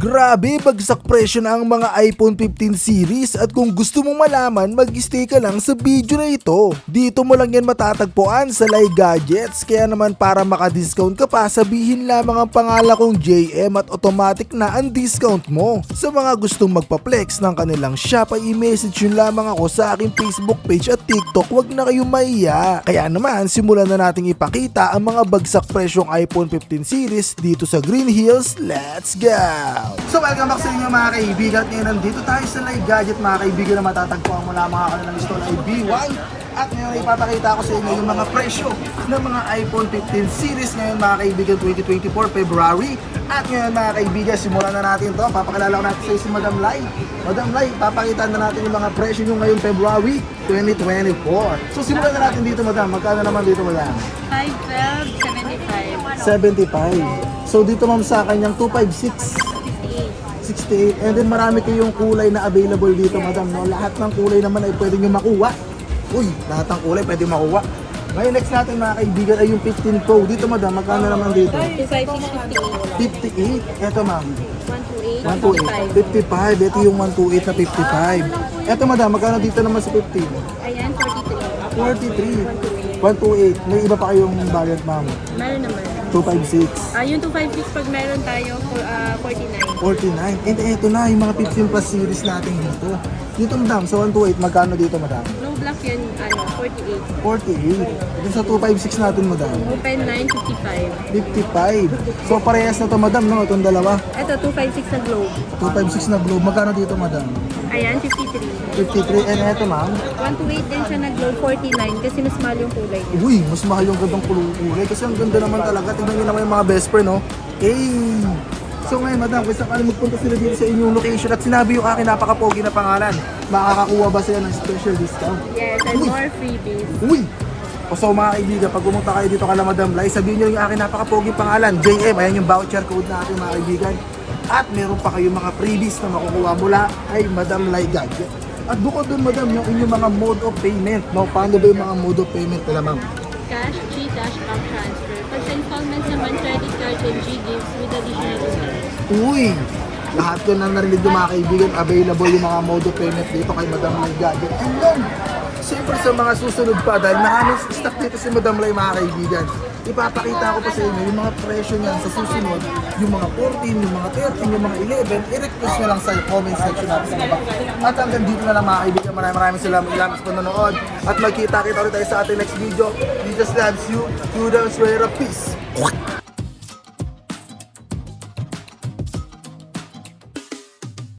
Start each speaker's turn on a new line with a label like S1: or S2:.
S1: Grabe, bagsak presyo na ang mga iPhone 15 series at kung gusto mong malaman, mag-stay ka lang sa video na ito. Dito mo lang yan matatagpuan sa Lai Gadgets, kaya naman para maka-discount ka pa, sabihin lamang ang pangalan kong JM at automatic na ang discount mo. Sa mga gustong magpa-flex ng kanilang shop ay i-message yun lamang ako sa aking Facebook page at TikTok, wag na kayong mahiya. Kaya naman, simulan na nating ipakita ang mga bagsak presyong iPhone 15 series dito sa Green Hills. Let's go! So welcome back sa inyo mga kaibigan. Ngayon nandito tayo sa Lai Gadget mga kaibigan na matatagpuan mo lamang ako ng store ay B1. At ngayon ipapakita ko sa inyo yung mga presyo ng mga iPhone 15 series ngayon mga kaibigan 2024 February. At ngayon mga kaibigan, simulan na natin to. Papakilala ko natin sa si Madam Lai. Madam Lai, papakita na natin yung mga presyo nyo ngayon February 2024. So simulan na natin dito Madam. Magkano naman dito Madam?
S2: 512, 75.
S1: 75. So dito ma'am sa kanyang 256. 68. And then marami kayong kulay na available dito, madam, no? Lahat ng kulay naman ay pwede nyo makuha. Uy, lahat ng kulay pwede makuha. Ngayon next natin mga kaibigan ay yung 15 Pro. Dito, madam, magkano naman dito? 58.
S2: 256, 58.
S1: Eto, ma'am.
S2: 128,
S1: 128. 55. Ito yung 128 na 55. Eto, madam, magkano dito naman sa 15?
S2: Ayan,
S1: 43.
S2: 43.
S1: 128. May iba pa kayong variant, ma'am.
S2: Meron naman.
S1: 256.
S2: Yung 256 pag meron tayo, 49.
S1: 49. And eto na, yung mga 15 plus series natin dito. Dito, madam, sa 128, magkano dito, madam?
S2: No black yan, 48.
S1: 48. Dito sa 256 natin, madam.
S2: Open line,
S1: 55.
S2: 55.
S1: So, parehas na to, madam, no? Itong dalawa.
S2: Ito, 256 na globe.
S1: 256 na globe. Magkano dito, madam?
S2: Ayan, 53.
S1: 53. And eto, ma'am.
S2: 128 din siya na globe, 49 kasi mas mahal yung kulay niya.
S1: Uy, mas mahal yung gandang kulay. Kasi ang ganda naman talaga. Tignan nyo naman yung mga best friend, no? Hey! So ngayon, madam, kung sakali magpunta sila dito sa inyong location at sinabi yung akin napaka-pogi na pangalan, makakakuha ba sila ng special discount?
S2: Yes, and more freebies.
S1: Uy! O so mga kaibigan, pag pumunta kayo dito kala Madam Lai, sabihin nyo yung akin napaka-pogi pangalan, JM, ayan yung voucher code natin mga kaibigan. At meron pa kayong mga freebies na makukuha mula kay Madam Lai Gadget. At bukod dun, madam, yung inyong mga mode of payment, no? Paano ba yung mga mode of payment nila, ma'am?
S2: Cash, GCash, bank transfer. Pag sa installments naman, credit card and G-Gifts with additional discounts.
S1: Uy! Lahat yun na narinig ng mga kaibigan, available yung mga mode of payment dito kay Madam Lai Gadget. And then, siyempre sa mga susunod pa, dahil nakamis stock dito si Madam Lai mga kaibigan, ipapakita ko pa sa inyo yung mga presyo niyan sa susunod, yung mga 14, yung mga 13, yung mga 11, i-request nyo lang sa comment section natin sa baba. At hanggang dito na lang mga kaibigan, maraming salamat sa panonood at magkita-kita ulit tayo sa ating next video. We just loves you, to the swear of peace.